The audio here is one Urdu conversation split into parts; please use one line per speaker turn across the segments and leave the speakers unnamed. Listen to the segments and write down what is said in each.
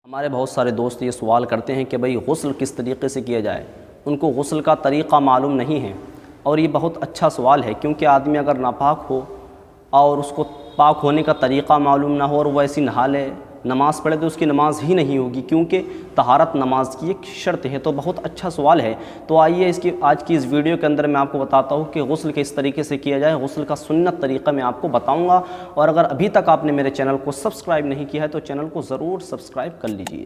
ہمارے بہت سارے دوست یہ سوال کرتے ہیں کہ بھئی غسل کس طریقے سے کیا جائے، ان کو غسل کا طریقہ معلوم نہیں ہے۔ اور یہ بہت اچھا سوال ہے، کیونکہ آدمی اگر ناپاک ہو اور اس کو پاک ہونے کا طریقہ معلوم نہ ہو اور وہ ایسی نہا لے نماز پڑھے تو اس کی نماز ہی نہیں ہوگی، کیونکہ طہارت نماز کی ایک شرط ہے۔ تو بہت اچھا سوال ہے، تو آئیے آج کی اس ویڈیو کے اندر میں آپ کو بتاتا ہوں کہ غسل کس طریقے سے کیا جائے۔ غسل کا سنت طریقہ میں آپ کو بتاؤں گا، اور اگر ابھی تک آپ نے میرے چینل کو سبسکرائب نہیں کیا ہے تو چینل کو ضرور سبسکرائب کر لیجئے۔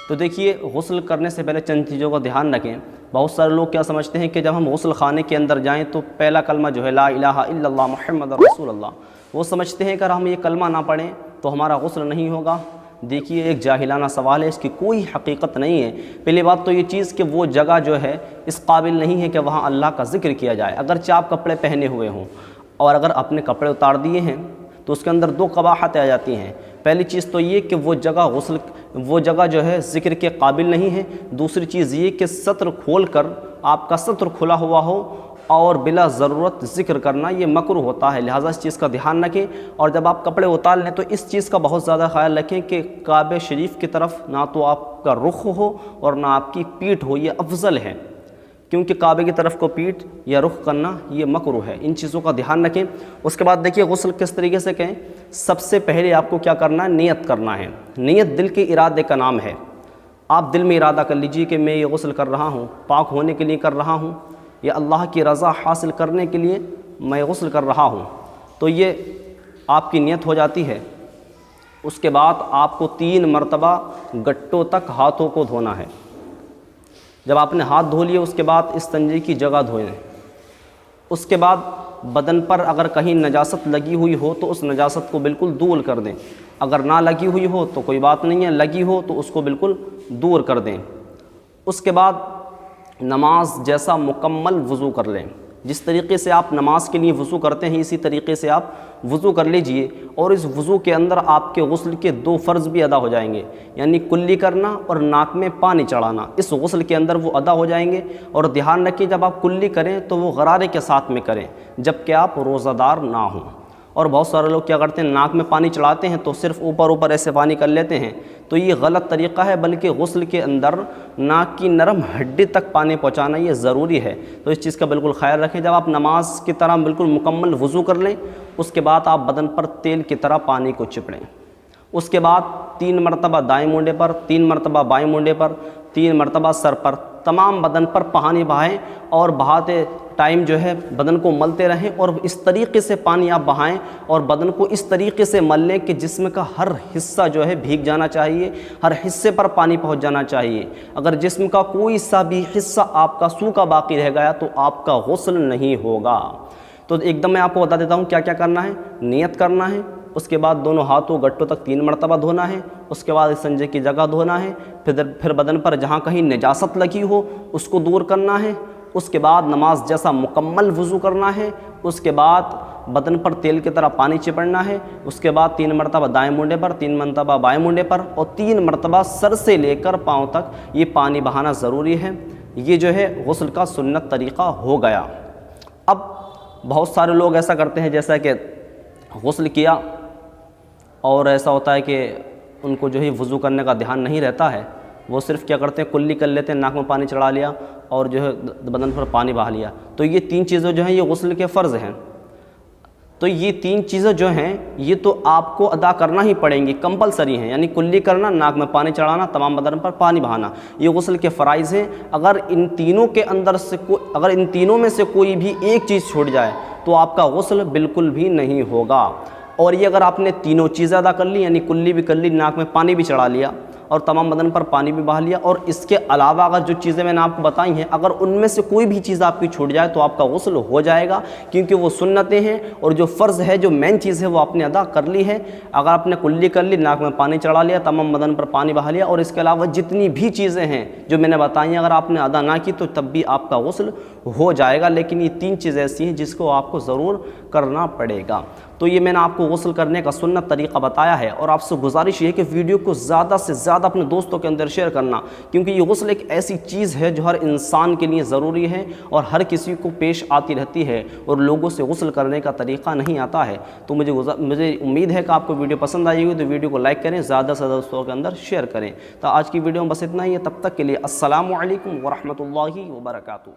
تو دیکھیے، غسل کرنے سے پہلے چند چیزوں کا دھیان رکھیں۔ بہت سارے لوگ کیا سمجھتے ہیں کہ جب ہم غسل خانے کے اندر جائیں تو پہلا کلمہ جو ہے لا الہ الا اللہ محمد رسول اللہ، وہ سمجھتے ہیں کہ اگر ہم یہ کلمہ نہ پڑھیں تو ہمارا غسل نہیں ہوگا۔ دیکھیے، ایک جاہلانہ سوال ہے، اس کی کوئی حقیقت نہیں ہے۔ پہلی بات تو یہ چیز کہ وہ جگہ جو ہے اس قابل نہیں ہے کہ وہاں اللہ کا ذکر کیا جائے۔ اگرچہ آپ کپڑے پہنے ہوئے ہوں اور اگر اپنے کپڑے اتار دیے ہیں تو اس کے اندر دو قباحتیں آ جاتی ہیں۔ پہلی چیز تو یہ کہ وہ جگہ جو ہے ذکر کے قابل نہیں ہے۔ دوسری چیز یہ کہ سطر کھول کر آپ کا سطر کھلا ہوا ہو اور بلا ضرورت ذکر کرنا یہ مکروہ ہوتا ہے، لہٰذا اس چیز کا دھیان رکھیں۔ اور جب آپ کپڑے اتار لیں تو اس چیز کا بہت زیادہ خیال رکھیں کہ کعبہ شریف کی طرف نہ تو آپ کا رخ ہو اور نہ آپ کی پیٹھ ہو، یہ افضل ہے، کیونکہ کعبے کی طرف کو پیٹھ یا رخ کرنا یہ مکروہ ہے۔ ان چیزوں کا دھیان رکھیں۔ اس کے بعد دیکھیے، غسل کس طریقے سے کریں۔ سب سے پہلے آپ کو کیا کرنا ہے، نیت کرنا ہے۔ نیت دل کے ارادے کا نام ہے۔ آپ دل میں ارادہ کر لیجئے کہ میں یہ غسل کر رہا ہوں، پاک ہونے کے لیے کر رہا ہوں، یا اللہ کی رضا حاصل کرنے کے لیے میں غسل کر رہا ہوں، تو یہ آپ کی نیت ہو جاتی ہے۔ اس کے بعد آپ کو 3 مرتبہ گٹوں تک ہاتھوں کو دھونا ہے۔ جب آپ نے ہاتھ دھو لیے اس کے بعد استنجے کی جگہ دھوئیں۔ اس کے بعد بدن پر اگر کہیں نجاست لگی ہوئی ہو تو اس نجاست کو بالکل دور کر دیں، اگر نہ لگی ہوئی ہو تو کوئی بات نہیں ہے، لگی ہو تو اس کو بالکل دور کر دیں۔ اس کے بعد نماز جیسا مکمل وضو کر لیں۔ جس طریقے سے آپ نماز کے لیے وضو کرتے ہیں اسی طریقے سے آپ وضو کر لیجئے، اور اس وضو کے اندر آپ کے غسل کے 2 فرض بھی ادا ہو جائیں گے، یعنی کلی کرنا اور ناک میں پانی چڑھانا، اس غسل کے اندر وہ ادا ہو جائیں گے۔ اور دھیان رکھیں، جب آپ کلی کریں تو وہ غرارے کے ساتھ میں کریں، جبکہ آپ روزہ دار نہ ہوں۔ اور بہت سارے لوگ کیا کرتے ہیں، ناک میں پانی چڑھاتے ہیں تو صرف اوپر ایسے پانی کر لیتے ہیں، تو یہ غلط طریقہ ہے، بلکہ غسل کے اندر ناک کی نرم ہڈی تک پانی پہنچانا یہ ضروری ہے۔ تو اس چیز کا بالکل خیال رکھیں۔ جب آپ نماز کی طرح بالکل مکمل وضو کر لیں، اس کے بعد آپ بدن پر تیل کی طرح پانی کو چپڑیں۔ اس کے بعد 3 مرتبہ دائیں مونڈے پر، 3 مرتبہ بائیں مونڈے پر، 3 مرتبہ سر پر، تمام بدن پر پانی بہائیں، اور بہاتے ٹائم جو ہے بدن کو ملتے رہیں، اور اس طریقے سے پانی آپ بہائیں اور بدن کو اس طریقے سے مل لیں کہ جسم کا ہر حصہ جو ہے بھیگ جانا چاہیے، ہر حصے پر پانی پہنچ جانا چاہیے۔ اگر جسم کا کوئی سا بھی حصہ آپ کا سوکھا باقی رہ گیا تو آپ کا غسل نہیں ہوگا۔ تو ایک دم میں آپ کو بتا دیتا ہوں کیا کیا کرنا ہے۔ نیت کرنا ہے، اس کے بعد دونوں ہاتھوں گٹوں تک 3 مرتبہ دھونا ہے، اس کے بعد استنجے کی جگہ دھونا ہے، پھر بدن پر جہاں کہیں نجاست لگی ہو اس کو دور کرنا ہے، اس کے بعد نماز جیسا مکمل وضو کرنا ہے، اس کے بعد بدن پر تیل کی طرح پانی چپڑنا ہے، اس کے بعد 3 مرتبہ دائیں مونڈے پر، 3 مرتبہ بائیں مونڈے پر، اور 3 مرتبہ سر سے لے کر پاؤں تک یہ پانی بہانا ضروری ہے۔ یہ جو ہے غسل کا سنت طریقہ ہو گیا۔ اب بہت سارے لوگ ایسا کرتے ہیں جیسا کہ غسل کیا اور ایسا ہوتا ہے کہ ان کو جو ہے وضو کرنے کا دھیان نہیں رہتا ہے، وہ صرف کیا کرتے ہیں، کلی کر لیتے ہیں، ناک میں پانی چڑھا لیا اور جو ہے بدن پر پانی بہا لیا۔ تو یہ 3 چیزیں جو ہیں یہ غسل کے فرض ہیں۔ تو یہ 3 چیزیں جو ہیں یہ تو آپ کو ادا کرنا ہی پڑیں گی، کمپلسری ہیں، یعنی کلی کرنا، ناک میں پانی چڑھانا، تمام بدن پر پانی بہانا، یہ غسل کے فرائض ہیں۔ اگر ان تینوں میں سے کوئی بھی ایک چیز چھوٹ جائے تو آپ کا غسل بالکل بھی نہیں ہوگا۔ اور یہ اگر آپ نے تینوں چیزیں ادا کر لی، یعنی کلی بھی کر لی، ناک میں پانی بھی چڑھا لیا اور تمام بدن پر پانی بھی بہا لیا، اور اس کے علاوہ اگر جو چیزیں میں نے آپ کو بتائی ہیں اگر ان میں سے کوئی بھی چیز آپ کی چھوٹ جائے تو آپ کا غسل ہو جائے گا، کیونکہ وہ سنتیں ہیں، اور جو فرض ہے، جو مین چیز ہے وہ آپ نے ادا کر لی ہے۔ اگر آپ نے کلی کر لی، ناک میں پانی چڑھا لیا، تمام بدن پر پانی بہا لیا، اور اس کے علاوہ جتنی بھی چیزیں ہیں جو میں نے بتائی ہیں اگر آپ نے ادا نہ کی تو تب بھی آپ کا غسل ہو جائے گا، لیکن یہ 3 چیزیں ایسی ہیں جس کو آپ کو ضرور کرنا پڑے گا۔ تو یہ میں نے آپ کو غسل کرنے کا سنت طریقہ بتایا ہے، اور آپ سے گزارش یہ ہے کہ ویڈیو کو زیادہ سے زیادہ اپنے دوستوں کے اندر شیئر کرنا، کیونکہ یہ غسل ایک ایسی چیز ہے جو ہر انسان کے لیے ضروری ہے اور ہر کسی کو پیش آتی رہتی ہے، اور لوگوں سے غسل کرنے کا طریقہ نہیں آتا ہے۔ تو مجھے امید ہے کہ آپ کو ویڈیو پسند آئی ہوگی، تو ویڈیو کو لائک کریں، زیادہ سے زیادہ دوستوں کے اندر شیئر کریں۔ تو آج کی ویڈیو میں بس اتنا ہی ہے، تب تک کے لیے السلام علیکم ورحمۃ اللہ وبرکاتہ۔